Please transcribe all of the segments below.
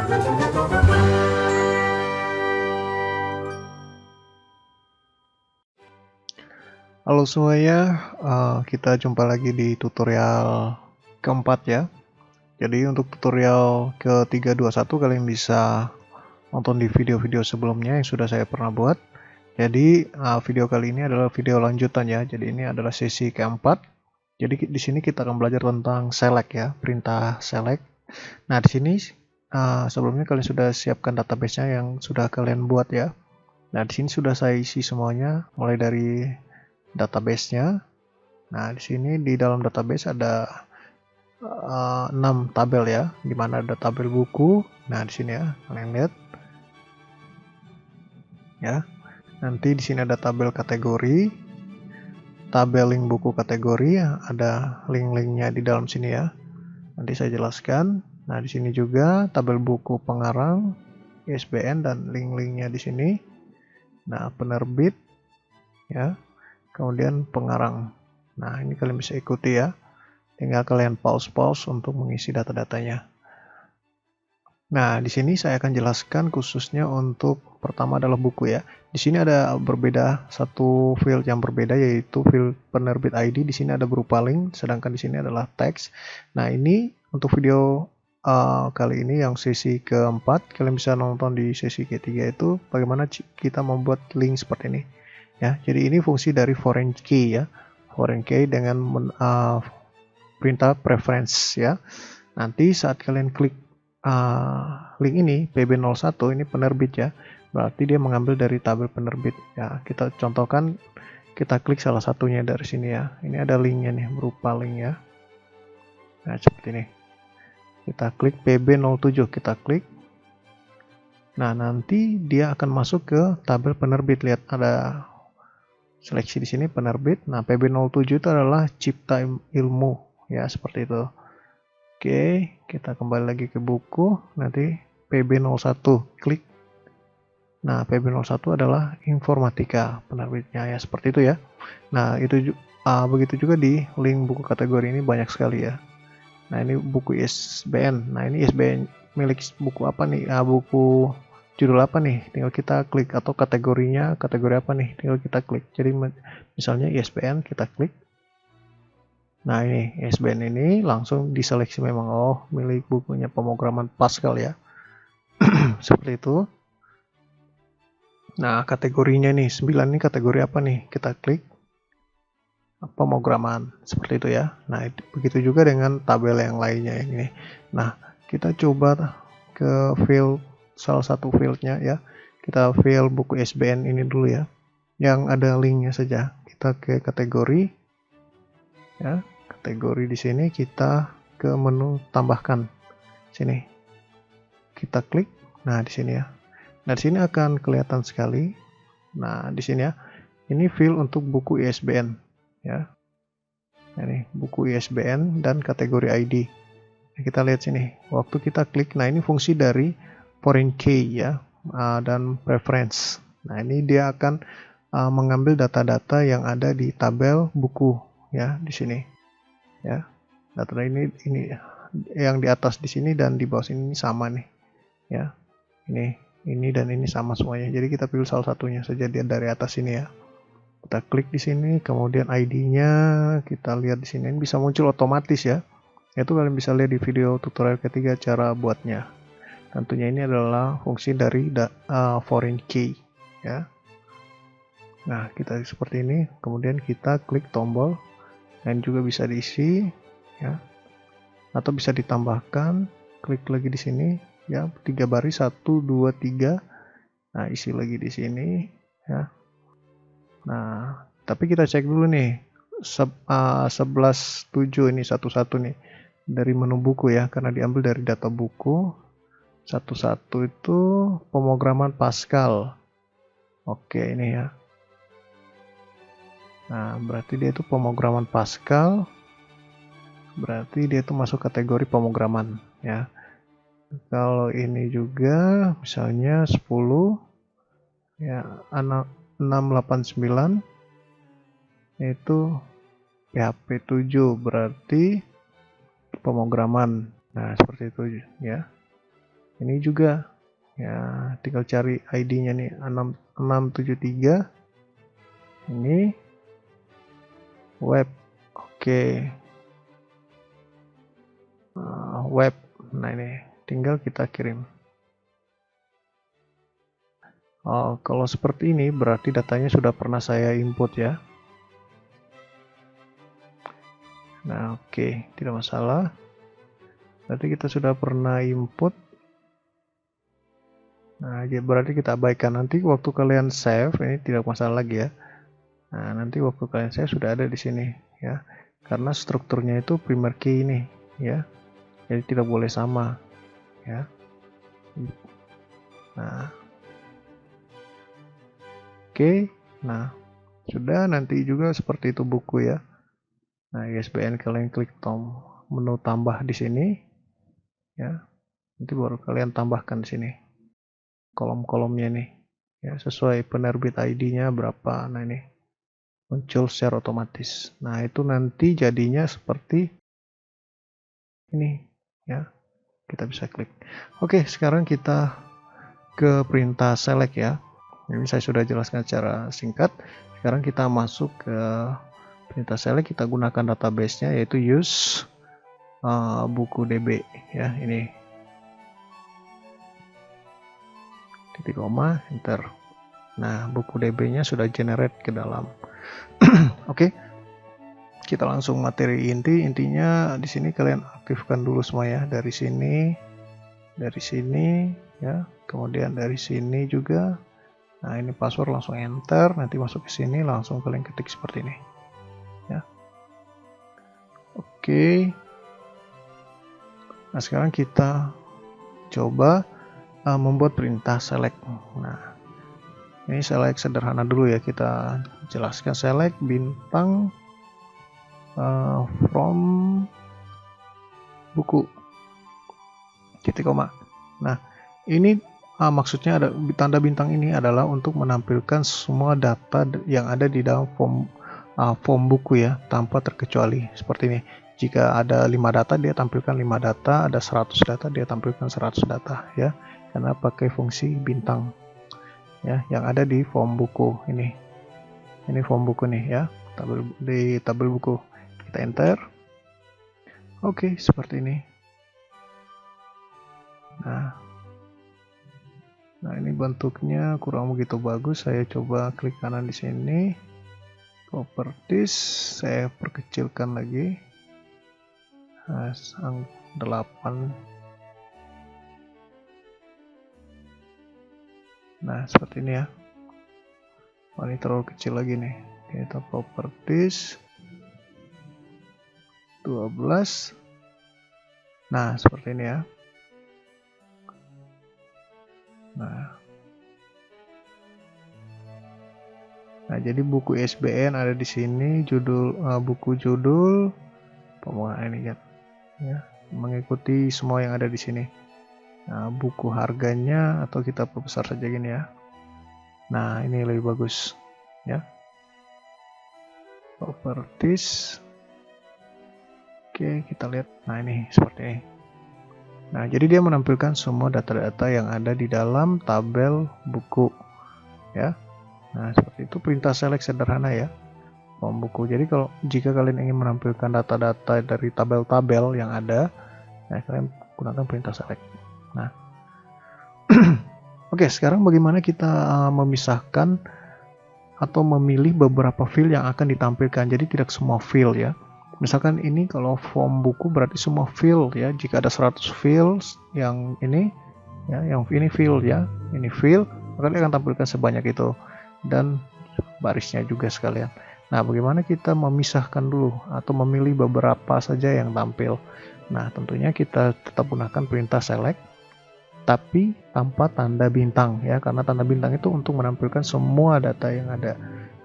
Halo semuanya, kita jumpa lagi di tutorial keempat ya. Jadi untuk tutorial ke-321 kalian bisa nonton di video-video sebelumnya yang sudah saya pernah buat. Jadi video kali ini adalah video lanjutan ya. Jadi ini adalah sesi keempat. Jadi di sini kita akan belajar tentang select ya, perintah select. Nah di sini sebelumnya kalian sudah siapkan database-nya yang sudah kalian buat ya. Nah di sini sudah saya isi semuanya, mulai dari database-nya. Nah, di sini di dalam database ada 6 tabel ya, di mana ada tabel buku. Nah, di sini ya, kalian lihat. Ya. Nanti di sini ada tabel kategori, tabel link buku kategori, ada link-linknya di dalam sini ya. Nanti saya jelaskan. Nah, di sini juga tabel buku pengarang, ISBN dan link-linknya di sini. Nah, penerbit ya. Kemudian pengarang. Nah, ini kalian bisa ikuti ya. Tinggal kalian pause untuk mengisi data-datanya. Nah, di sini saya akan jelaskan khususnya untuk pertama adalah buku ya. Di sini ada berbeda satu field yang berbeda, yaitu field penerbit ID. Di sini ada berupa link, sedangkan di sini adalah teks. Nah, ini untuk video kali ini yang sesi keempat, kalian bisa nonton di sesi ketiga itu bagaimana kita membuat link seperti ini. Ya, jadi ini fungsi dari foreign key ya, foreign key dengan perintah preference ya. Nanti saat kalian klik link ini PB01 ini penerbit ya, berarti dia mengambil dari tabel penerbit ya. Kita contohkan, kita klik salah satunya dari sini ya. Ini ada linknya nih, berupa link ya. Nah seperti ini. Kita klik PB07, kita klik. Nah nanti dia akan masuk ke tabel penerbit. Lihat ada seleksi di sini penerbit. Nah, PB07 itu adalah cipta ilmu ya, seperti itu. Oke, kita kembali lagi ke buku. Nanti PB01 klik. Nah, PB01 adalah informatika penerbitnya ya, seperti itu ya. Nah, itu begitu juga di link buku kategori ini banyak sekali ya. Nah, ini buku ISBN. Nah, ini ISBN milik buku apa nih? Buku judul apa nih, tinggal kita klik, atau kategorinya kategori apa nih, tinggal kita klik. Jadi misalnya ISBN, kita klik. Nah ini ISBN ini langsung diseleksi memang, oh milik bukunya pemrograman Pascal ya. Seperti itu. Nah kategorinya nih 9 ini kategori apa nih, kita klik pemrograman, seperti itu ya. Nah begitu juga dengan tabel yang lainnya ini. Nah kita coba ke field, salah satu fieldnya ya, kita field buku ISBN ini dulu ya, yang ada linknya saja. Kita ke kategori ya, kategori di sini kita ke menu tambahkan, sini kita klik. Nah di sini ya, nah di sini akan kelihatan sekali. Nah di sini ya, ini field untuk buku ISBN ya, ini buku ISBN dan kategori ID. Kita lihat sini, waktu kita klik, nah ini fungsi dari foreign key ya, dan preference. Nah ini dia akan mengambil data-data yang ada di tabel buku ya, di sini ya. Data ini yang di atas di sini dan di bawah sini sama nih ya, ini dan ini sama semuanya. Jadi kita pilih salah satunya saja dari atas sini ya. Kita klik di sini, kemudian ID-nya kita lihat di sini, ini bisa muncul otomatis ya. Itu kalian bisa lihat di video tutorial ketiga cara buatnya. Tentunya ini adalah fungsi dari foreign key ya. Nah kita seperti ini, kemudian kita klik tombol dan juga bisa diisi ya, atau bisa ditambahkan. Klik lagi di sini ya, 3 baris 1 2 3. Nah isi lagi di sini ya. Nah tapi kita cek dulu nih 11.7 ini 11 nih dari menu buku ya, karena diambil dari data buku. 11 itu pemrograman Pascal. Oke ini ya. Nah berarti dia itu pemrograman Pascal, berarti dia itu masuk kategori pemrograman ya. Kalau ini juga misalnya 10 ya, 689 itu PHP 7 berarti pemrograman. Nah seperti itu ya. Ini juga ya, tinggal cari ID-nya nih 673. Ini web. Oke. Web. Nah, ini tinggal kita kirim. Oh, kalau seperti ini berarti datanya sudah pernah saya input ya. Nah, oke, tidak masalah. Berarti kita sudah pernah input. Nah, berarti kita abaikan. Nanti waktu kalian save, ini tidak masalah lagi ya. Nah, nanti waktu kalian save sudah ada di sini ya. Karena strukturnya itu primer key ini ya. Jadi tidak boleh sama ya. Nah, oke. Nah, sudah, nanti juga seperti itu buku ya. Nah, ISBN kalian klik menu tambah di sini ya. Nanti baru kalian tambahkan di sini kolom-kolomnya nih ya, sesuai penerbit ID-nya berapa. Nah, ini muncul secara otomatis. Nah, itu nanti jadinya seperti ini ya. Kita bisa klik. Oke, sekarang kita ke perintah select ya. Ini saya sudah jelaskan secara singkat. Sekarang kita masuk ke perintah select, kita gunakan database-nya yaitu use buku DB ya, ini titik koma enter. Nah, buku DB-nya sudah generate ke dalam. Oke. Kita langsung materi intinya di sini kalian aktifkan dulu semua ya, dari sini ya, kemudian dari sini juga. Nah, ini password langsung enter, nanti masuk ke sini langsung kalian ketik seperti ini ya. Oke. Nah, sekarang kita coba membuat perintah select. Nah, ini select sederhana dulu ya, kita jelaskan select bintang from buku titik koma. Nah, ini maksudnya ada tanda bintang ini adalah untuk menampilkan semua data yang ada di dalam form buku ya, tanpa terkecuali. Seperti ini. Jika ada 5 data, dia tampilkan 5 data, ada 100 data, dia tampilkan 100 data ya. Karena pakai fungsi bintang ya, yang ada di form buku ini. Ini form buku nih ya, di tabel buku. Kita enter. Oke, seperti ini. Nah, ini bentuknya kurang begitu bagus. Saya coba klik kanan di sini. Properties, saya perkecilkan lagi. 8. Nah, seperti ini ya. Ini terlalu kecil lagi nih. Kita properties 12. Nah, seperti ini ya. Nah, jadi buku ISBN ada di sini, buku judul, pembukaan ini kan, ya, mengikuti semua yang ada di sini. Nah, buku harganya atau kita perbesar saja gini ya. Nah, ini lebih bagus, ya. Properties. Oke, kita lihat. Nah, ini seperti ini. Nah, jadi dia menampilkan semua data-data yang ada di dalam tabel buku, ya. Nah, seperti itu perintah select sederhana ya, form buku. Jadi jika kalian ingin menampilkan data-data dari tabel-tabel yang ada, nah kalian gunakan perintah select. Nah, oke, sekarang bagaimana kita memisahkan atau memilih beberapa field yang akan ditampilkan. Jadi tidak semua field ya. Misalkan ini kalau form buku berarti semua field ya. Jika ada 100 fields yang ini ya, yang ini field ya, ini field, maka dia akan tampilkan sebanyak itu dan barisnya juga sekalian. Nah, bagaimana kita memisahkan dulu atau memilih beberapa saja yang tampil? Nah, tentunya kita tetap gunakan perintah select tapi tanpa tanda bintang ya, karena tanda bintang itu untuk menampilkan semua data yang ada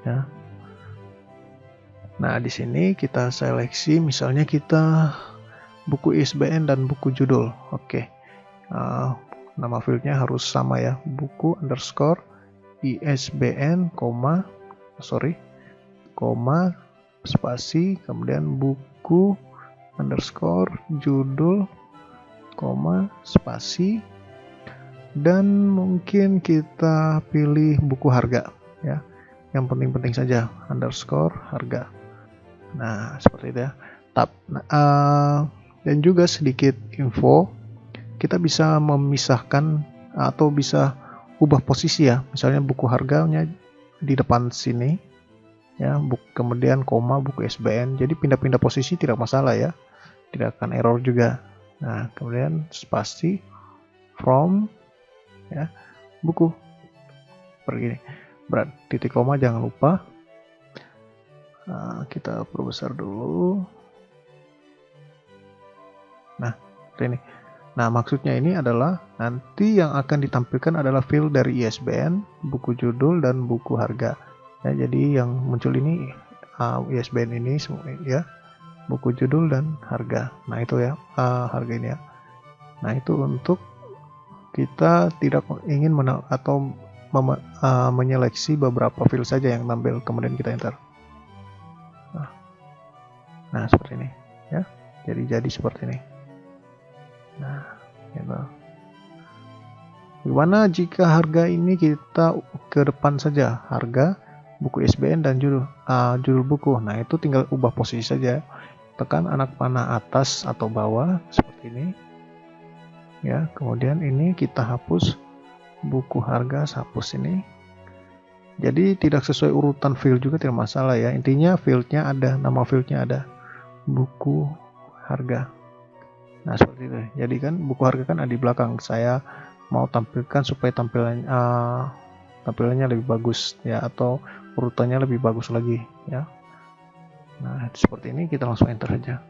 ya. Nah, di sini kita seleksi, misalnya kita buku ISBN dan buku judul. Oke, nama fieldnya harus sama ya, buku underscore ISBN, spasi, kemudian buku underscore judul, spasi, dan mungkin kita pilih buku harga ya, yang penting-penting saja, underscore harga. Nah seperti itu ya. Dan juga sedikit info, kita bisa memisahkan atau bisa ubah posisi ya, misalnya buku harganya di depan sini ya, kemudian koma buku ISBN, jadi pindah-pindah posisi tidak masalah ya, tidak akan error juga. Nah kemudian spasi from ya, buku begini, titik koma jangan lupa. Nah, kita perbesar dulu. Nah ini. Nah maksudnya ini adalah nanti yang akan ditampilkan adalah field dari ISBN, buku judul, dan buku harga ya. Jadi yang muncul ini ISBN ini semua ya, buku judul dan harga. Nah itu ya, harga ini ya. Nah itu untuk kita tidak ingin atau menyeleksi beberapa field saja yang tampil kemudian kita enter. Nah seperti ini ya, jadi seperti ini. Nah gitu. Gimana jika harga ini kita ke depan saja, harga, buku ISBN, dan judul buku. Nah itu tinggal ubah posisi saja, tekan anak panah atas atau bawah seperti ini ya. Kemudian ini kita hapus buku harga, hapus ini. Jadi tidak sesuai urutan field juga tidak masalah ya, intinya fieldnya ada, nama fieldnya ada, buku harga. Nah seperti itu. Jadi kan buku harga kan ada di belakang, saya mau tampilkan supaya tampilannya lebih bagus ya, atau urutannya lebih bagus lagi ya. Nah seperti ini, kita langsung enter saja.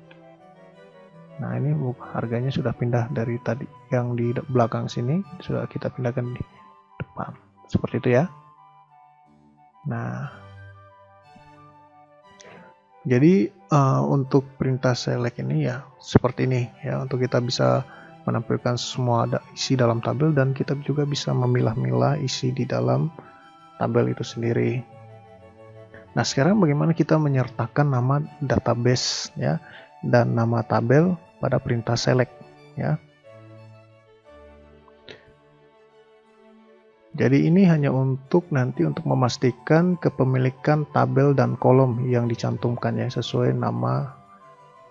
Nah ini buku harganya sudah pindah dari tadi yang di belakang sini, sudah kita pindahkan di depan seperti itu ya. Nah jadi untuk perintah select ini ya seperti ini ya, untuk kita bisa menampilkan semua isi dalam tabel, dan kita juga bisa memilah-milah isi di dalam tabel itu sendiri. Nah sekarang bagaimana kita menyertakan nama database ya dan nama tabel pada perintah select ya. Jadi ini hanya untuk nanti untuk memastikan kepemilikan tabel dan kolom yang dicantumkan ya, sesuai nama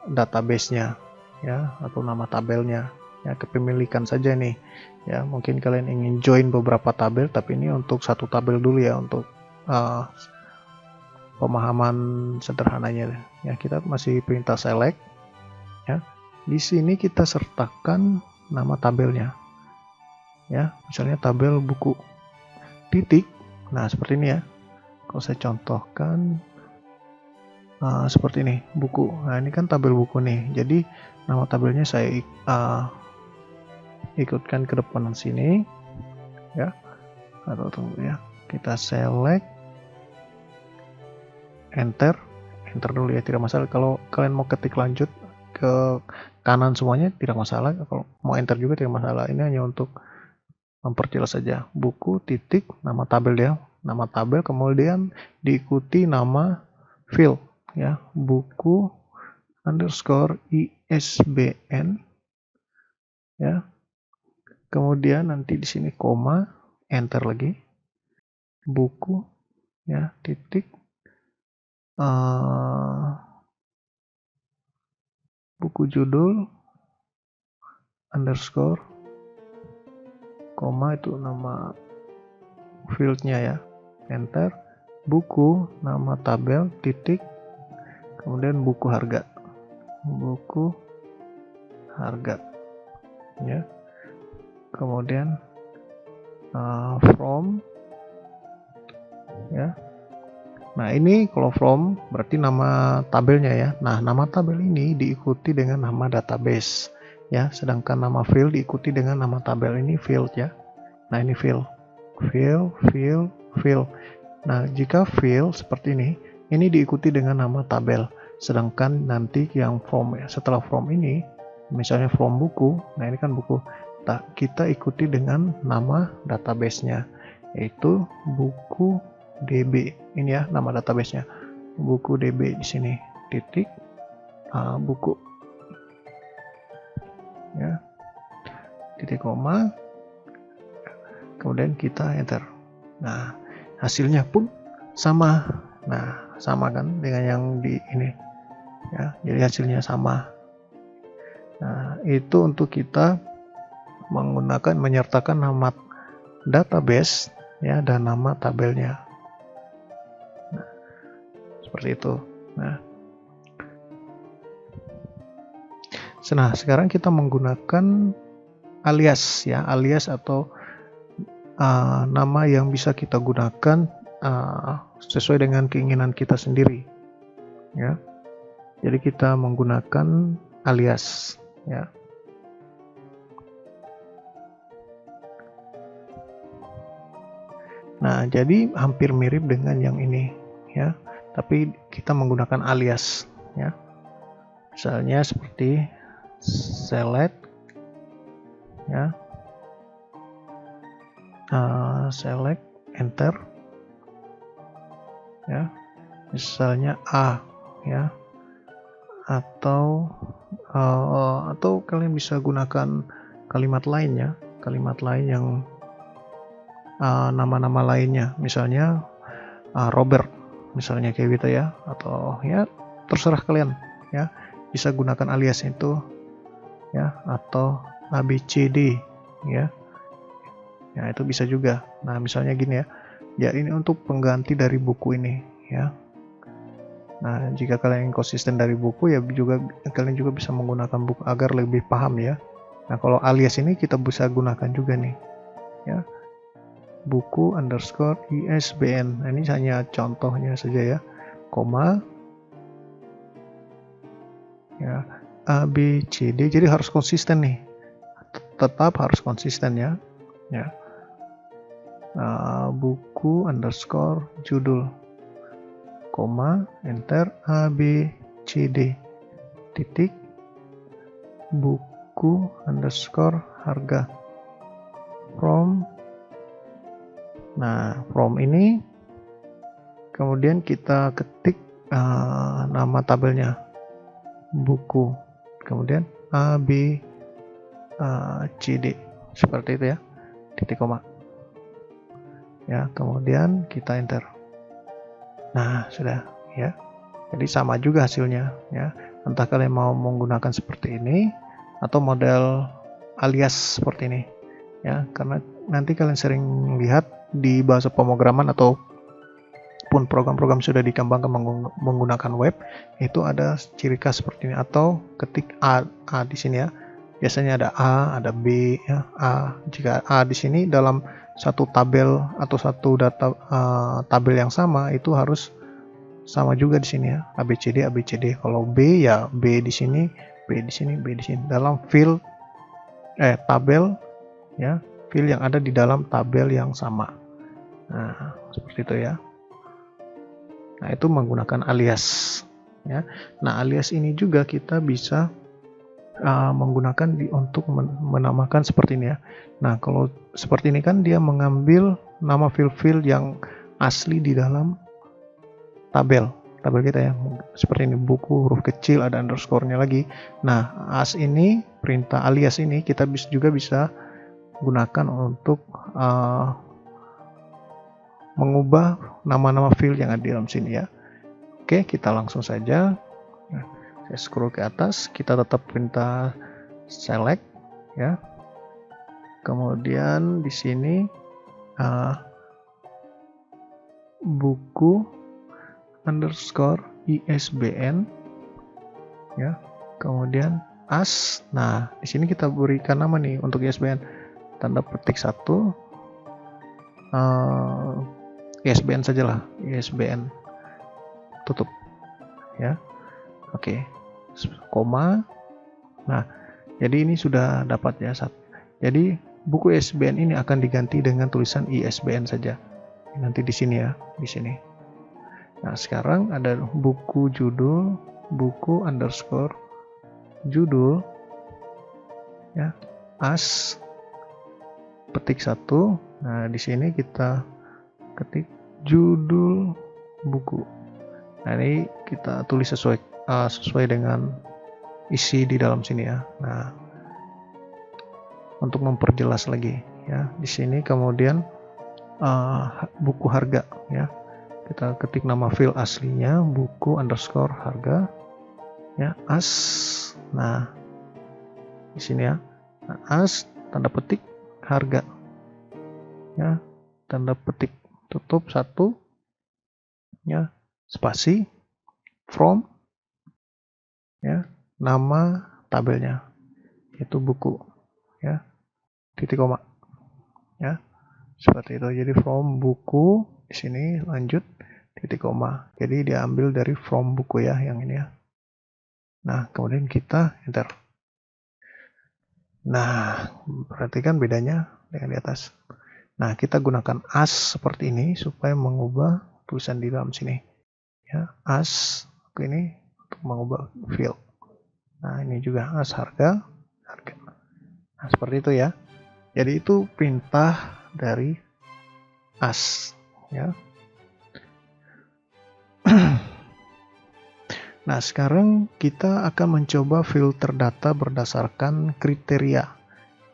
database-nya ya, atau nama tabelnya ya, kepemilikan saja nih ya. Mungkin kalian ingin join beberapa tabel, tapi ini untuk satu tabel dulu ya, untuk pemahaman sederhananya ya. Kita masih perintah select ya. Di sini kita sertakan nama tabelnya ya, misalnya tabel buku titik. Nah seperti ini ya, kalau saya contohkan seperti ini, buku. Nah ini kan tabel buku nih, jadi nama tabelnya saya ikutkan ke depan sini ya, atau tunggu ya, kita select, enter dulu ya, tidak masalah. Kalau kalian mau ketik lanjut ke kanan semuanya tidak masalah, kalau mau enter juga tidak masalah. Ini hanya untuk memperjelas saja, buku titik nama tabel ya, nama tabel, kemudian diikuti nama field ya, buku underscore ISBN ya, kemudian nanti di sini koma, enter lagi, buku ya, titik buku judul underscore koma, itu nama fieldnya ya, enter, buku nama tabel, titik, kemudian buku harga ya, kemudian from ya. Nah ini kalau from berarti nama tabelnya ya. Nah nama tabel ini diikuti dengan nama database ya, sedangkan nama field diikuti dengan nama tabel. Ini field ya. Nah ini field. Nah jika field seperti ini diikuti dengan nama tabel, sedangkan nanti yang from ya, setelah from ini misalnya from buku, nah ini kan buku, kita ikuti dengan nama database-nya, yaitu buku DB. Ini ya nama database-nya, buku DB di sini, titik buku ya, titik koma, kemudian kita enter. Nah, hasilnya pun sama. Nah, sama kan dengan yang di ini ya, jadi hasilnya sama. Nah, itu untuk kita menyertakan nama database ya dan nama tabelnya. Nah, seperti itu. Nah, sekarang kita menggunakan alias ya, alias atau nama yang bisa kita gunakan sesuai dengan keinginan kita sendiri ya. Jadi kita menggunakan alias ya. Nah, jadi hampir mirip dengan yang ini ya, tapi kita menggunakan alias ya. Misalnya seperti select ya, select enter ya, misalnya A ya, atau kalian bisa gunakan kalimat lain ya, kalimat lain yang nama-nama lainnya, misalnya Robert misalnya kayak gitu ya, atau ya terserah kalian ya, bisa gunakan alias itu ya, atau ABCD ya. Ya, itu bisa juga. Nah, misalnya gini ya. Ya, ini untuk pengganti dari buku ini ya. Nah, jika kalian konsisten dari buku ya kalian juga bisa menggunakan buku agar lebih paham ya. Nah, kalau alias ini kita bisa gunakan juga nih ya. Buku underscore ISBN. Nah, ini hanya contohnya saja ya. Koma ya, ABCD. Jadi harus konsisten nih. Tetap harus konsisten ya. Ya. Buku underscore judul koma enter ABCD titik buku underscore harga from. Nah, from ini kemudian kita ketik nama tabelnya buku, kemudian ABCD seperti itu ya, titik koma ya, kemudian kita enter. Nah, sudah ya, jadi sama juga hasilnya ya, entah kalian mau menggunakan seperti ini atau model alias seperti ini ya, karena nanti kalian sering lihat di bahasa pemrograman ataupun program-program sudah dikembangkan menggunakan web, itu ada ciri khas seperti ini, atau ketik A di sini ya. Biasanya ada A, ada B ya, A. Jika A di sini dalam satu tabel atau satu data tabel yang sama, itu harus sama juga di sini ya, ABCD ABCD. Kalau B ya B di sini, B di sini, B di sini, dalam tabel ya, file yang ada di dalam tabel yang sama. Nah, seperti itu ya. Nah, itu menggunakan alias ya. Nah, alias ini juga kita bisa menggunakan untuk menamakan seperti ini ya. Nah, kalau seperti ini kan dia mengambil nama file-file yang asli di dalam tabel kita ya, seperti ini, buku huruf kecil, ada underscore-nya lagi. Nah, perintah alias ini kita juga bisa gunakan untuk mengubah nama-nama file yang ada di dalam sini ya. Oke, kita langsung saja. Nah, saya scroll ke atas, kita tetap perintah select ya. Kemudian di sini buku underscore ISBN ya. Kemudian as. Nah, di sini kita berikan nama nih untuk ISBN, tanda petik 1 ISBN sajalah, ISBN tutup ya. Oke. Koma. Nah, jadi ini sudah dapat ya. Jadi buku ISBN ini akan diganti dengan tulisan ISBN saja. Nanti di sini ya, di sini. Nah, sekarang ada buku judul, buku underscore judul ya, as petik 1. Nah, di sini kita ketik judul buku. Nah, ini kita tulis sesuai dengan isi di dalam sini ya. Nah, untuk memperjelas lagi ya. Di sini kemudian buku harga, ya. Kita ketik nama file aslinya, buku underscore harga, ya, as. Nah, di sini ya, as tanda petik harga, ya, tanda petik tutup satu, ya, spasi, from, ya, nama tabelnya itu buku, ya, titik koma, ya, seperti itu. Jadi from buku, di sini lanjut titik koma. Jadi diambil dari from buku ya, yang ini ya. Nah, kemudian kita enter. Nah, perhatikan bedanya dengan di atas. Nah, kita gunakan as seperti ini supaya mengubah tulisan di dalam sini. Ya, as ini untuk mengubah field. Nah, ini juga as harga. Nah, seperti itu ya. Jadi itu perintah dari as, ya. Nah, sekarang kita akan mencoba filter data berdasarkan kriteria,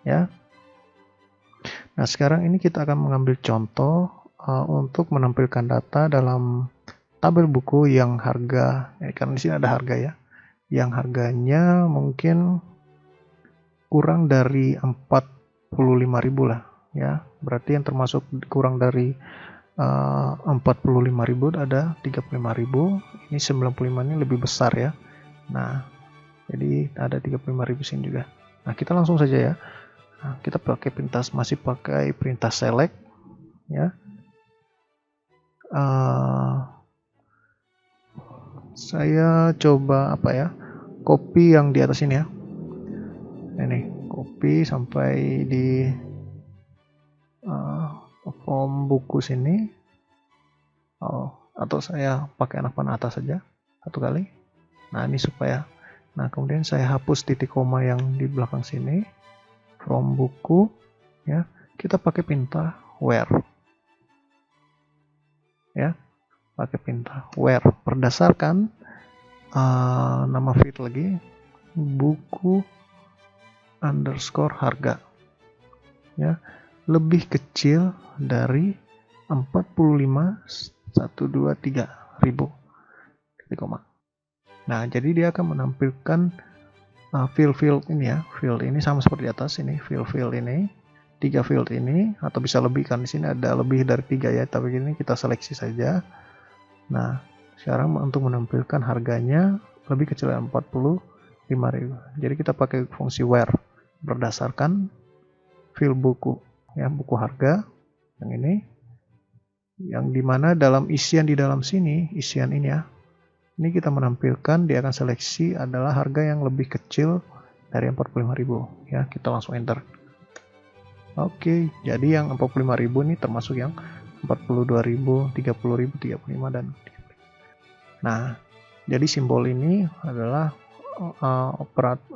ya. Nah, sekarang ini kita akan mengambil contoh untuk menampilkan data dalam tabel buku yang harga, karena di sini ada harga ya, yang harganya mungkin kurang dari 45.000 lah, ya. Berarti yang termasuk kurang dari 45.000 ada 35.000, ini 95 ini lebih besar ya. Nah, jadi ada 35.000 sini juga. Nah, kita langsung saja ya. Nah, kita pakai perintah, masih pakai perintah select, ya. Saya coba apa ya, copy yang di atas ini ya. Ini copy sampai di form buku sini. Atau saya pakai anak panah atas saja satu kali. Nah, ini supaya. Nah, kemudian saya hapus titik koma yang di belakang sini. From buku, ya, kita pakai perintah where, ya, pakai perintah where berdasarkan nama field lagi, buku underscore harga, ya, lebih kecil dari 45.123.000 titik koma. Nah, jadi dia akan menampilkan field ini ya, field ini sama seperti di atas ini, field ini, 3 field ini, atau bisa lebih kan, di sini ada lebih dari 3 ya, tapi ini kita seleksi saja. Nah, sekarang untuk menampilkan harganya lebih kecil dari 45.000. Jadi kita pakai fungsi where berdasarkan field buku, ya, buku harga yang ini, yang dimana dalam isian di dalam sini, isian ini ya, ini kita menampilkan, dia akan seleksi adalah harga yang lebih kecil dari 45.000, ya. Kita langsung enter. Oke, jadi yang 45.000 ini termasuk yang 42.000, 30.000, 35 dan 35. Nah, jadi simbol ini adalah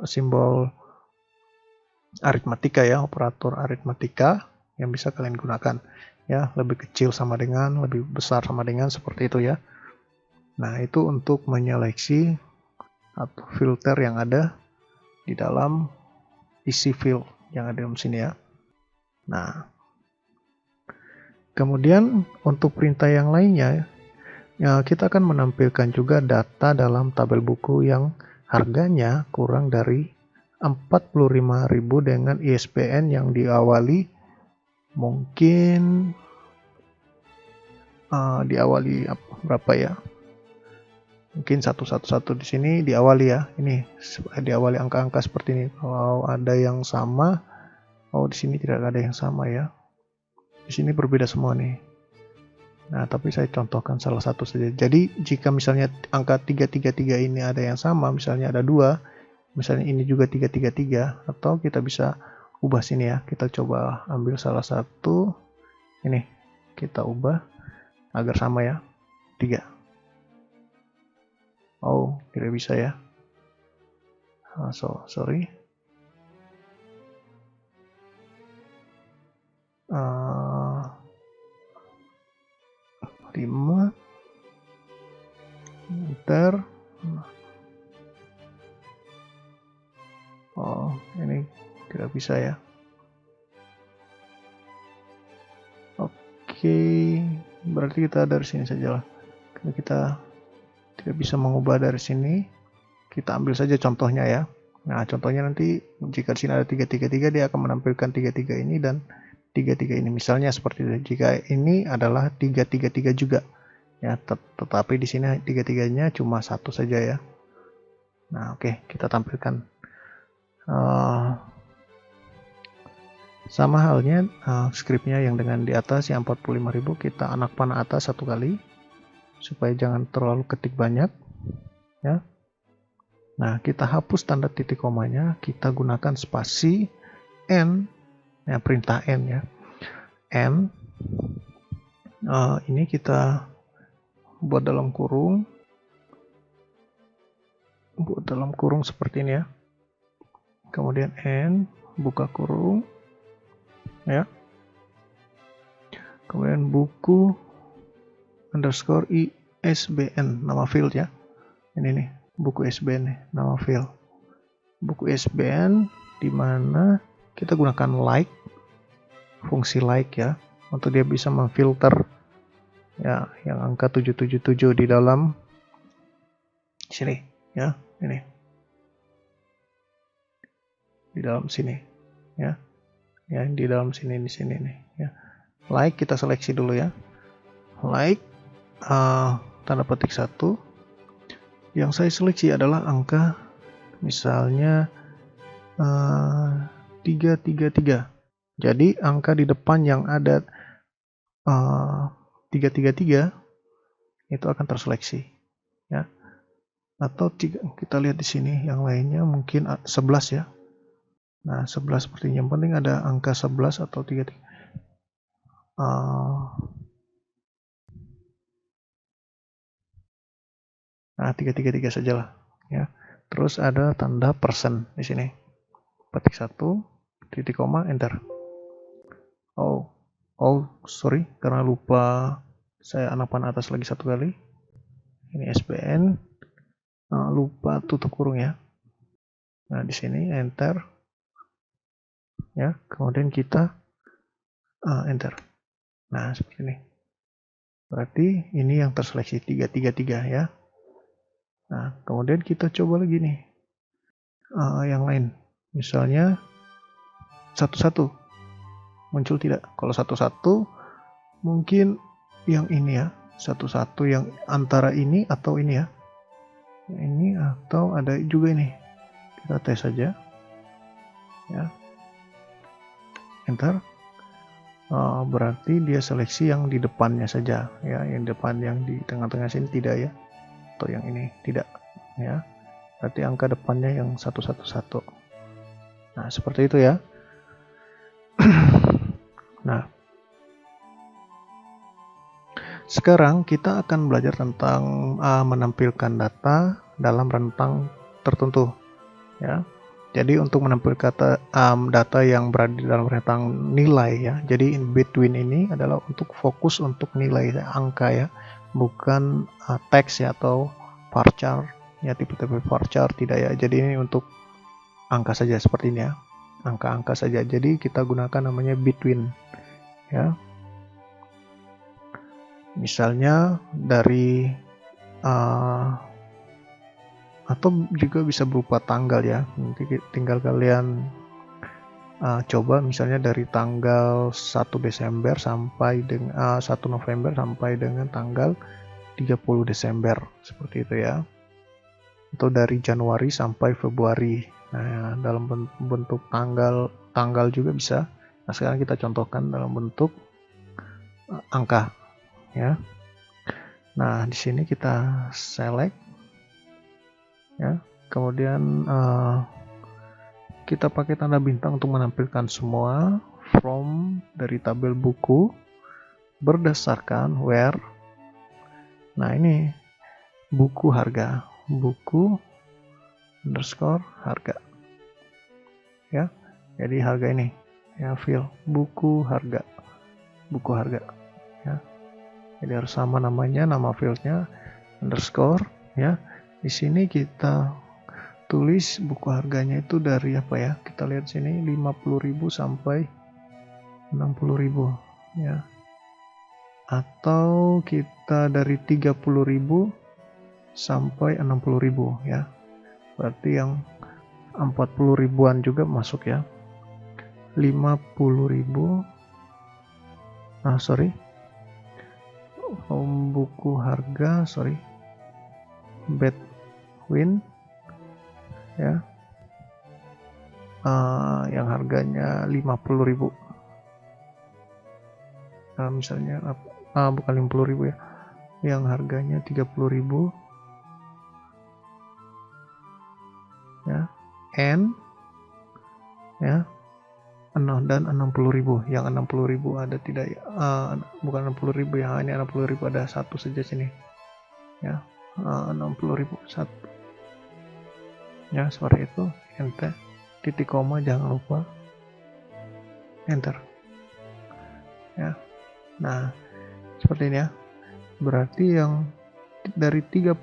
simbol aritmatika ya, operator aritmatika yang bisa kalian gunakan, ya. Lebih kecil sama dengan, lebih besar sama dengan, seperti itu ya. Nah, itu untuk menyeleksi atau filter yang ada di dalam isi field yang ada di sini ya. Nah, kemudian untuk perintah yang lainnya, ya, kita akan menampilkan juga data dalam tabel buku yang harganya kurang dari 45.000 dengan ISBN yang diawali mungkin diawali berapa ya? Mungkin 111 di sini diawali ya. Ini diawali angka-angka seperti ini. Kalau ada yang sama, di sini tidak ada yang sama ya. Di sini berbeda semua nih. Nah, tapi saya contohkan salah satu saja. Jadi, jika misalnya angka 333 ini ada yang sama, misalnya ada 2, misalnya ini juga 333, atau kita bisa ubah sini ya. Kita coba ambil salah satu. Ini, kita ubah agar sama ya. 3. Oh, tidak bisa ya. Sorry. 5. Enter. Oh, ini tidak bisa ya. Oke, berarti kita dari sini saja lah. Karena kita tidak bisa mengubah dari sini, kita ambil saja contohnya ya. Nah, contohnya nanti jika di sini ada 333, dia akan menampilkan 33 ini dan 33 ini. Misalnya seperti itu. Jika ini adalah 333 juga. Ya, tetapi di sini 33-nya cuma satu saja ya. Nah, oke, kita tampilkan. Sama halnya scriptnya yang dengan di atas yang 45.000, kita anak panah atas satu kali supaya jangan terlalu ketik banyak ya. Nah, kita hapus tanda titik komanya, kita gunakan spasi N ya, perintah N ya. N ini kita buat dalam kurung seperti ini ya. Kemudian N buka kurung ya. Kemudian buku underscore ISBN, nama field ya. Ini nih, buku ISBN nih, nama field. Buku ISBN di mana kita gunakan like, fungsi like ya, untuk dia bisa memfilter ya yang angka 777 di dalam sini ya, ini. Di dalam sini ya. Ya, di dalam sini di sini nih ya. Like kita seleksi dulu ya. Like tanda petik 1. Yang saya seleksi adalah angka misalnya 333. Jadi angka di depan yang ada 333 itu akan terseleksi ya. Atau kita lihat di sini yang lainnya mungkin 11 ya. Nah, 11 sepertinya, yang penting ada angka 11 atau 33. Nah, 333 sajalah ya. Terus ada tanda persen di sini. Petik 1, titik koma, enter. Sorry, karena lupa saya anak panah atas lagi satu kali. Ini SBN, lupa tutup kurung ya. Nah, di sini enter. Ya, kemudian kita enter. Nah, seperti ini. Berarti ini yang terseleksi 333 ya. Nah, kemudian kita coba lagi nih yang lain. Misalnya 11 muncul tidak? Kalau 11 mungkin yang ini ya, 11 yang antara ini atau ini ya. Ini atau ada juga ini. Kita tes saja. Ya. Enter. Berarti dia seleksi yang di depannya saja ya, yang depan, yang di tengah-tengah sini tidak ya, atau yang ini tidak ya. Berarti angka depannya yang 111. Nah, seperti itu ya. Nah, sekarang kita akan belajar tentang menampilkan data dalam rentang tertentu ya. Jadi untuk menampilkan data yang berada di dalam rentang nilai ya. Jadi in between ini adalah untuk fokus untuk nilai ya, angka ya, bukan teks ya atau varchar ya, tipe-tipe varchar tidak ya. Jadi ini untuk angka saja seperti ini ya. Angka-angka saja. Jadi kita gunakan namanya between ya. Misalnya dari atau juga bisa berupa tanggal ya. Nanti tinggal kalian coba misalnya dari tanggal 1 Desember sampai dengan 1 November sampai dengan tanggal 30 Desember seperti itu ya. Atau dari Januari sampai Februari. Nah, dalam bentuk tanggal juga bisa. Nah, sekarang kita contohkan dalam bentuk angka ya. Nah, di sini kita select ya, kemudian kita pakai tanda bintang untuk menampilkan semua from dari tabel buku berdasarkan where. Nah, ini buku harga, buku underscore harga ya. Jadi harga ini ya, field buku harga ya. Jadi harus sama namanya, nama fieldnya underscore ya. Di sini kita tulis buku harganya itu dari apa ya? Kita lihat sini 50.000 sampai 60.000 ya. atau kita dari 30.000 sampai 60.000 ya. Berarti yang 40 ribuan juga masuk ya. 50.000. Buku harga, Bedouin ya. Yang harganya 50.000. Misalnya bukan 50.000 ya. Yang harganya 30.000 ya. N ya. Dan 60.000. Yang 60.000 ada tidak ya? Bukan 60.000 ya. Ini 60.000 ada satu saja sini ya. 60.000 satu ya, seperti itu. Enter, titik koma jangan lupa, enter ya. Nah seperti ini ya. Berarti yang dari 30.000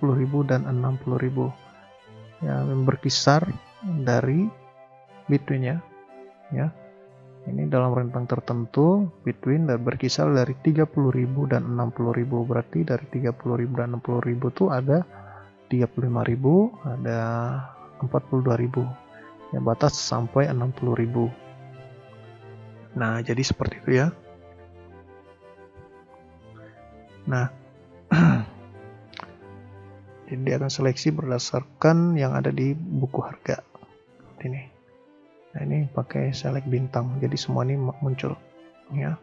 dan 60.000 ya, berkisar dari between ya. Ini dalam rentang tertentu between dan berkisar dari 30.000 dan 60.000. Berarti dari 30.000 dan 60.000 tuh ada 35.000, ada 42.000 ya, batas sampai 60.000. Nah jadi seperti itu ya. Nah jadi dia akan seleksi berdasarkan yang ada di buku harga ini. Nah ini pakai select bintang, jadi semua ini muncul ya.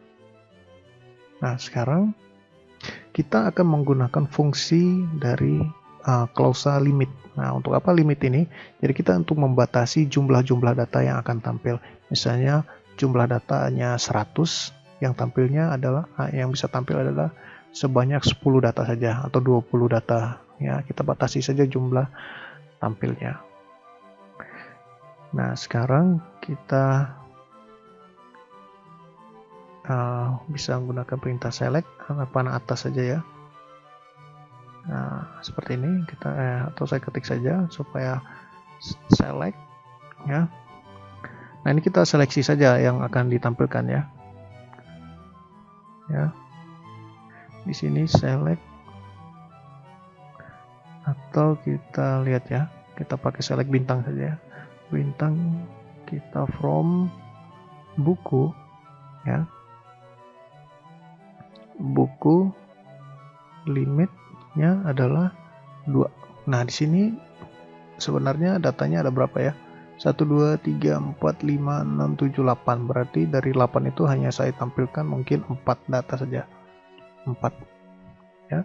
Nah sekarang kita akan menggunakan fungsi dari klausa limit. Nah untuk apa limit ini? Jadi kita untuk membatasi jumlah-jumlah data yang akan tampil. Misalnya jumlah datanya 100, yang bisa tampil adalah sebanyak 10 data saja atau 20 data ya. Kita batasi saja jumlah tampilnya. Nah sekarang kita bisa menggunakan perintah select panah atas saja ya. Nah seperti ini kita atau saya ketik saja supaya select ya. Nah ini kita seleksi saja yang akan ditampilkan ya. Di sini select, atau kita lihat ya, kita pakai select bintang saja ya. Bintang kita from buku ya. Buku limitnya adalah 2. Nah di sini sebenarnya datanya ada berapa ya? 1, 2, 3, 4, 5, 6, 7, 8. Berarti dari 8 itu hanya saya tampilkan mungkin 4 data saja. 4 ya.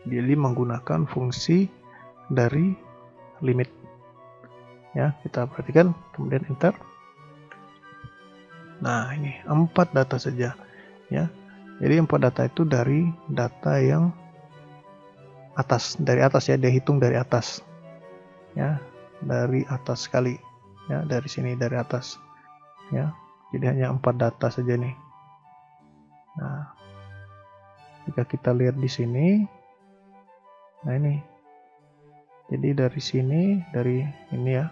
Jadi menggunakan fungsi dari limit ya, kita perhatikan, kemudian enter. Nah ini 4 data saja ya. Jadi 4 data itu dari data yang dari atas ya, dia hitung dari atas ya, dari atas sekali ya, dari sini dari atas ya. Jadi hanya 4 data saja nih. Nah jika kita lihat di sini, nah ini jadi dari sini, dari ini ya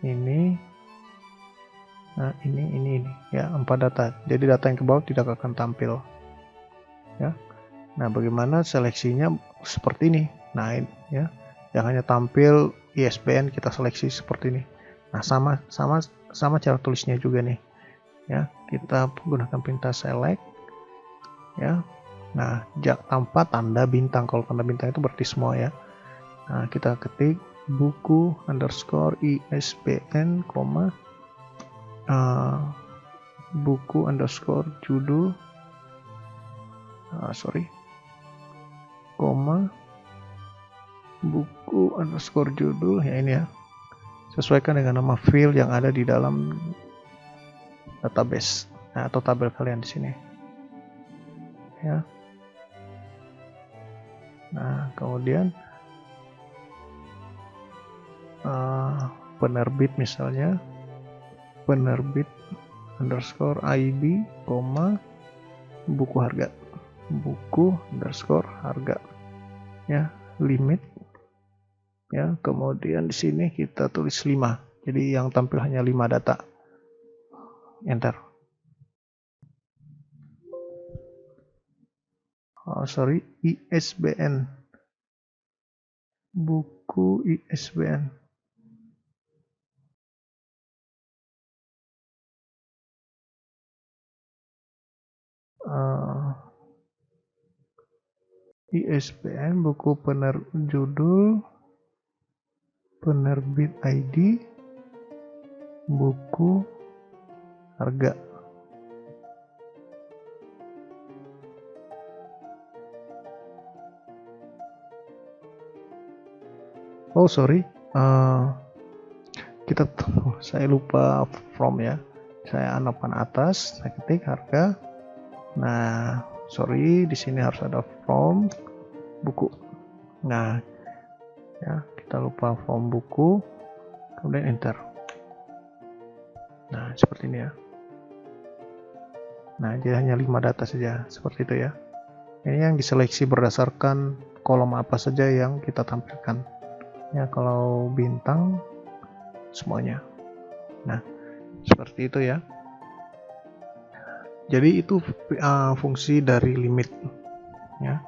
ini, nah ini ya, 4 data. Jadi data yang ke bawah tidak akan tampil ya. Nah bagaimana seleksinya seperti ini? Nah ini, ya, yang hanya tampil ISBN kita seleksi seperti ini. Nah sama cara tulisnya juga nih ya, kita gunakan perintah select ya. Nah tanpa tanda bintang, kalau tanda bintang itu berarti semua ya. Nah kita ketik buku underscore ISBN buku underscore judul buku underscore judul ya, ini ya, sesuaikan dengan nama field yang ada di dalam database atau tabel kalian di sini ya. Nah kemudian penerbit, misalnya penerbit underscore ID, buku harga, buku underscore harga ya, limit ya. Kemudian di sini kita tulis 5, jadi yang tampil hanya 5 data, enter. ISBN, buku ISBN. ISBN, buku judul, penerbit ID, buku, harga. Oh sorry, saya lupa from ya. Saya anak panah atas, saya ketik harga. Nah, sorry, di sini harus ada from buku. Nah, ya kita lupa from buku, kemudian enter. Nah, seperti ini ya. Nah, jadi hanya 5 data saja, seperti itu ya. Ini yang diseleksi berdasarkan kolom apa saja yang kita tampilkan. Ya, kalau bintang semuanya. Nah, seperti itu ya. Jadi itu fungsi dari limit ya.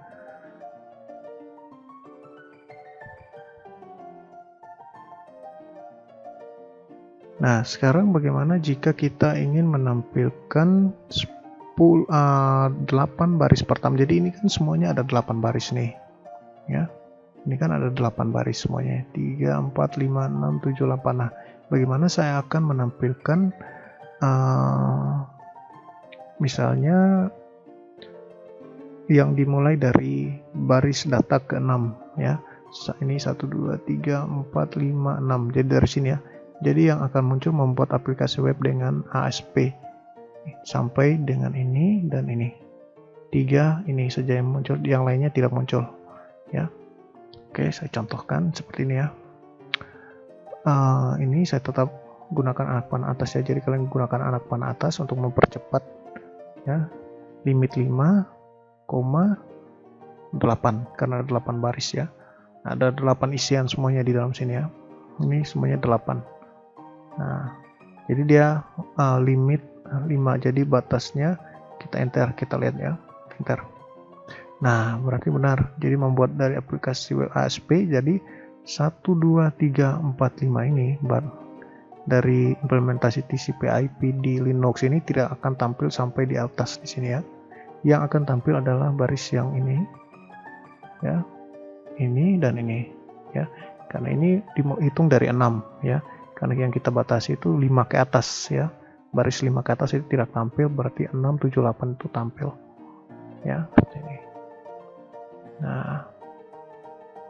Nah, sekarang bagaimana jika kita ingin menampilkan 8 baris pertama. Jadi ini kan semuanya ada 8 baris nih ya. Ini kan ada 8 baris semuanya, 3, 4, 5, 6, 7, 8. Nah, bagaimana saya akan menampilkan misalnya yang dimulai dari baris data ke-6 ya. Ini 1, 2, 3, 4, 5, 6. Jadi dari sini ya. Jadi yang akan muncul membuat aplikasi web dengan ASP sampai dengan ini dan ini. 3 ini saja yang muncul, yang lainnya tidak muncul ya. Oke, saya contohkan seperti ini ya. Ini saya tetap gunakan anak panah atas ya. Jadi kalian gunakan anak panah atas untuk mempercepat ya. Limit 5,8 karena ada 8 baris ya. Ada 8 isian semuanya di dalam sini ya. Ini semuanya 8. Nah, jadi dia limit 5. Jadi batasnya kita enter, kita lihat ya. Enter. Nah, berarti benar. Jadi membuat dari aplikasi web ASP jadi 1, 2, 3, 4, 5 ini dari implementasi TCP/IP di Linux ini tidak akan tampil sampai di atas di sini ya. Yang akan tampil adalah baris yang ini ya. Ini dan ini ya. Karena ini dihitung dari 6 ya. Karena yang kita batasi itu 5 ke atas ya. Baris 5 ke atas itu tidak tampil, berarti 6, 7, 8 itu tampil ya. Ini. Nah,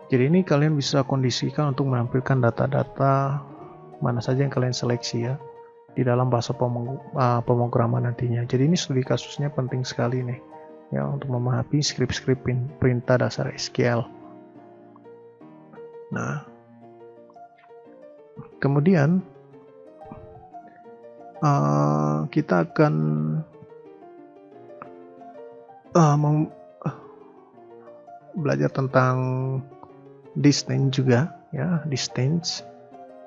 jadi ini kalian bisa kondisikan untuk menampilkan data-data mana saja yang kalian seleksi ya di dalam bahasa pemrograman nantinya. Jadi ini studi kasusnya penting sekali nih ya untuk memahami skrip-skrip perintah dasar SQL. Nah, kemudian kita akan belajar tentang distance juga ya, distance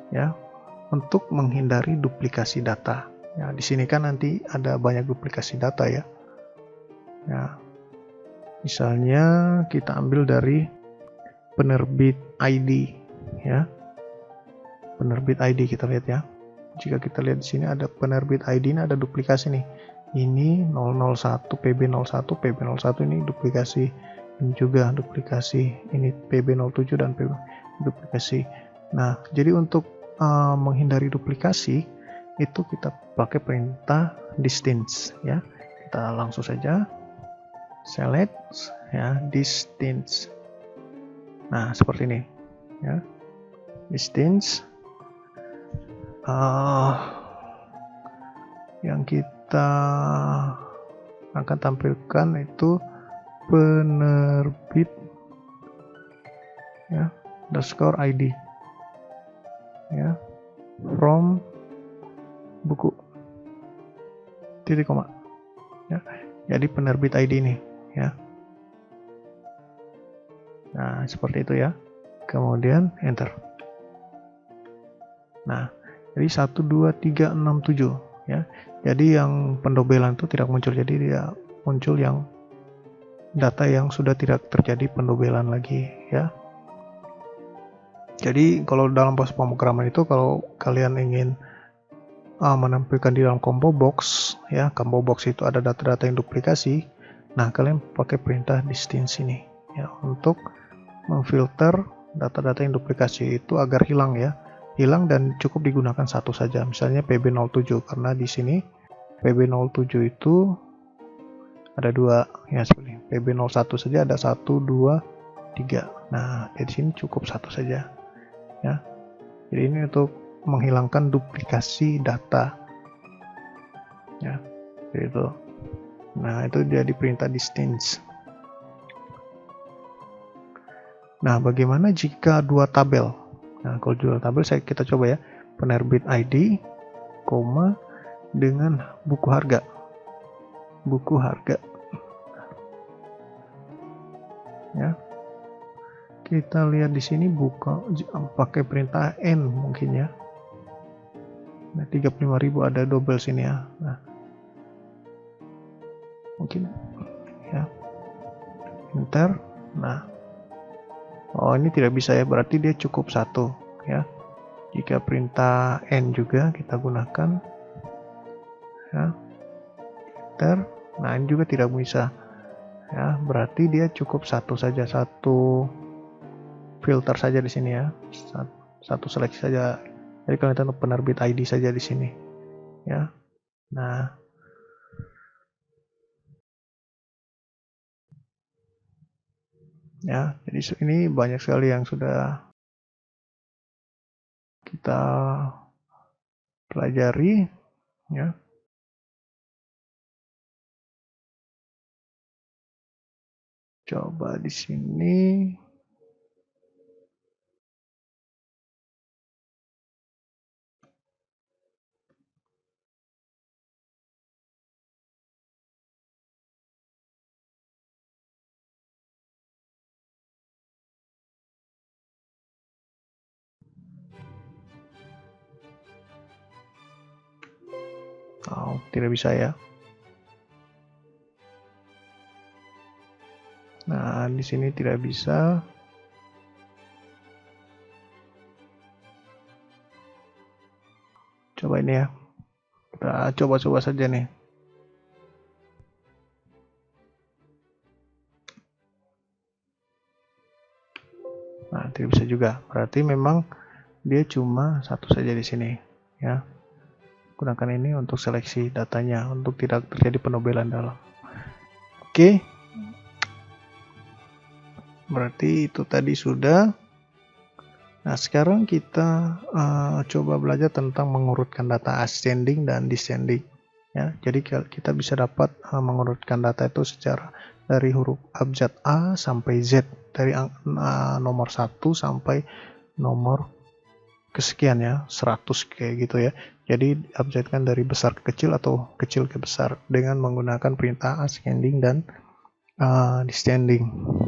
ya, untuk menghindari duplikasi data. Ya, di sini kan nanti ada banyak duplikasi data ya. Ya, misalnya kita ambil dari penerbit ID ya. Penerbit ID kita lihat ya. Jika kita lihat di sini ada penerbit ID, ini ada duplikasi nih. Ini 001 PB01, PB01 ini duplikasi. Ini juga duplikasi, ini PB07 dan PB duplikasi. Nah, jadi untuk menghindari duplikasi itu kita pakai perintah distance ya. Kita langsung saja select ya, distance. Nah, seperti ini ya. Distance yang kita akan tampilkan itu penerbit ya, underscore ID ya, from buku titik koma ya. Jadi penerbit ID ini ya. Nah, seperti itu ya. Kemudian enter. Nah, jadi 1, 2, 3, 6, 7 ya. Jadi yang pendobelan itu tidak muncul, jadi dia muncul yang data yang sudah tidak terjadi pendobelan lagi ya. Jadi kalau dalam proses pemrograman itu, kalau kalian ingin menampilkan di dalam combo box ya, combo box itu ada data-data yang duplikasi. Nah, kalian pakai perintah distance ini ya untuk memfilter data-data yang duplikasi itu agar hilang ya. Hilang dan cukup digunakan satu saja. Misalnya PB07, karena di sini PB07 itu ada dua ya, seperti PB01 saja ada 1, 2, 3. Nah, di sini cukup satu saja ya. Jadi ini untuk menghilangkan duplikasi data ya, itu. Nah, itu dia di perintah distance. Nah, bagaimana jika dua tabel? Nah, kalau dua tabel kita coba ya, penerbit ID, koma dengan buku harga. Buku harga. Ya. Kita lihat di sini buka pakai perintah N mungkin ya. Nah, 35.000 ada double sini ya. Nah, mungkin ya. Enter. Nah, oh ini tidak bisa ya, berarti dia cukup satu ya. Jika perintah N juga kita gunakan ya. Enter. Nah, ini juga tidak bisa ya, berarti dia cukup satu saja, satu filter saja di sini ya, satu seleksi saja. Jadi kalian tentu penerbit ID saja di sini ya. Nah, ya, jadi ini banyak sekali yang sudah kita pelajari ya. Coba di sini. Oh, tidak bisa ya. Nah, di sini tidak bisa. Coba ini ya. Kita coba-coba saja nih. Nah, tidak bisa juga. Berarti memang dia cuma satu saja di sini ya. Gunakan ini untuk seleksi datanya untuk tidak terjadi pendobelan dalam. Oke. Berarti itu tadi sudah. Nah, sekarang kita coba belajar tentang mengurutkan data ascending dan descending. Ya, jadi kita bisa dapat mengurutkan data itu secara dari huruf abjad A sampai Z, dari nomor 1 sampai nomor kesekian ya, 100 kayak gitu ya. Jadi abjadkan dari besar ke kecil atau kecil ke besar dengan menggunakan perintah ascending dan descending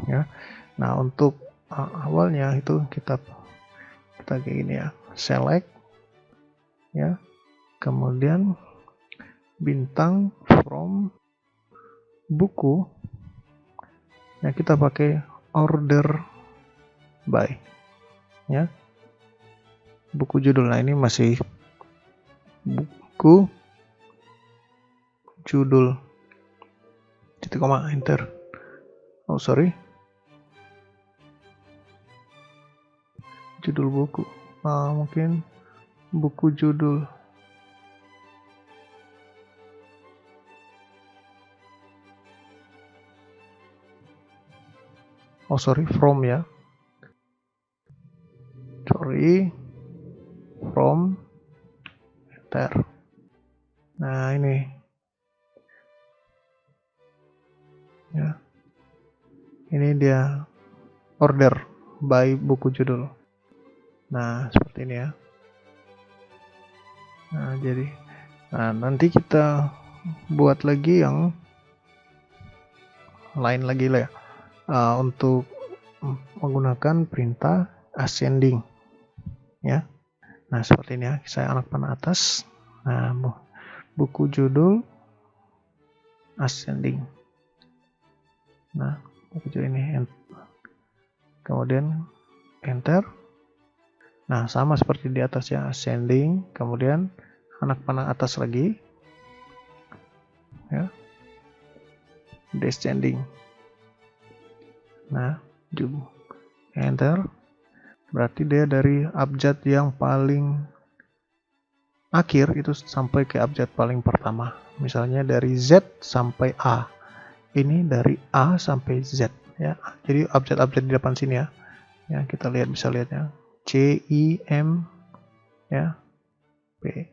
ya. Nah, untuk awalnya itu kita kayak gini ya, select ya, kemudian bintang from buku ya, kita pakai order by ya, buku judul. Nah, ini masih buku judul, titik koma, enter. Oh sorry, judul buku, mungkin buku judul. Oh sorry, from ya, sorry, from, enter. Nah, ini ya, ini dia order by buku judul. Nah, seperti ini ya. Nah, jadi nanti kita buat lagi yang lain lagi lah ya, untuk menggunakan perintah ascending ya. Nah, seperti ini ya, saya anak panah atas. Nah, buku judul ascending. Nah, kecil ini, kemudian enter. Nah, sama seperti di atas ya, ascending, kemudian anak panah atas lagi, ya, descending. Nah, enter, berarti dia dari abjad yang paling akhir itu sampai ke abjad paling pertama. Misalnya dari Z sampai A. Ini dari A sampai Z, ya. Jadi abjad-abjad di depan sini ya. Ya, kita lihat, bisa lihat ya. C, I, M, ya, P,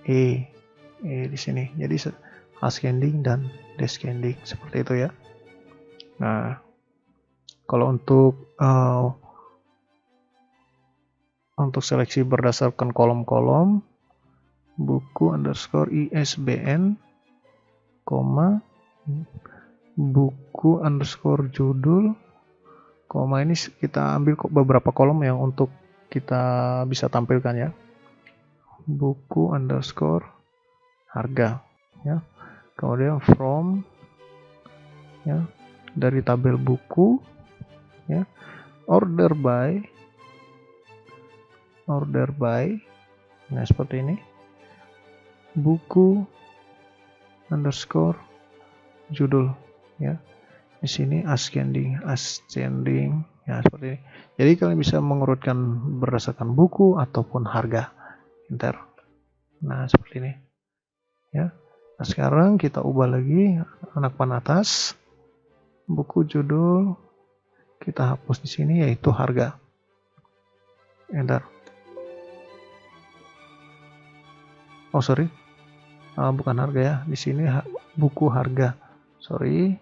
E di sini. Jadi ascending dan descending seperti itu ya. Nah, kalau untuk seleksi berdasarkan kolom-kolom, buku underscore ISBN, koma, buku underscore judul, koma, ini kita ambil beberapa kolom yang untuk kita bisa tampilkan ya. Buku underscore harga, ya. Kemudian from, ya, dari tabel buku, ya. Order by, nah seperti ini. Buku underscore judul, ya. Di sini ascending, ya, seperti ini. Jadi kalian bisa mengurutkan berdasarkan buku ataupun harga. Enter. Nah, seperti ini, ya. Nah, sekarang kita ubah lagi anak panah atas, buku judul, kita hapus di sini yaitu harga. Enter. Oh sorry, bukan harga ya. Di sini buku harga. Sorry,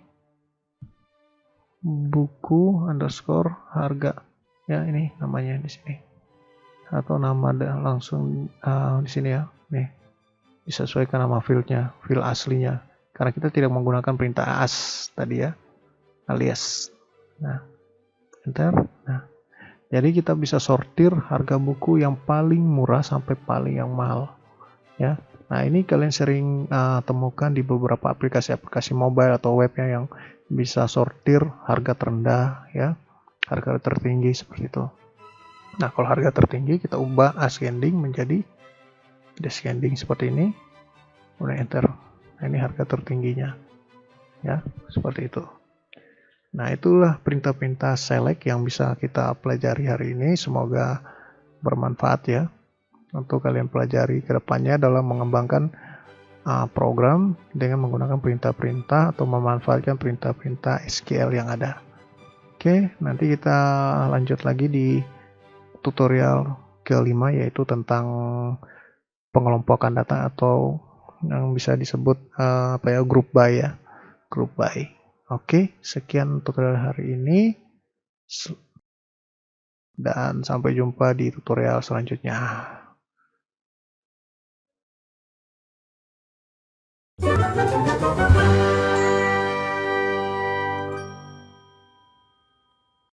buku underscore harga. Ya, ini namanya di sini. Atau nama langsung di sini ya. Nih, disesuaikan nama fieldnya, field aslinya. Karena kita tidak menggunakan perintah as tadi ya, alias. Nah, enter. Nah, jadi kita bisa sortir harga buku yang paling murah sampai paling yang mahal, ya. Nah, ini kalian sering temukan di beberapa aplikasi-aplikasi mobile atau webnya yang bisa sortir harga terendah, ya, harga tertinggi seperti itu. Nah, kalau harga tertinggi kita ubah ascending menjadi descending seperti ini, udah enter. Nah, ini harga tertingginya, ya, seperti itu. Nah, itulah perintah-perintah select yang bisa kita pelajari hari ini. Semoga bermanfaat ya untuk kalian pelajari ke depannya dalam mengembangkan program dengan menggunakan perintah-perintah atau memanfaatkan perintah-perintah SQL yang ada. Oke, nanti kita lanjut lagi di tutorial kelima, yaitu tentang pengelompokan data atau yang bisa disebut group by ya, group by. Oke, sekian tutorial hari ini dan sampai jumpa di tutorial selanjutnya.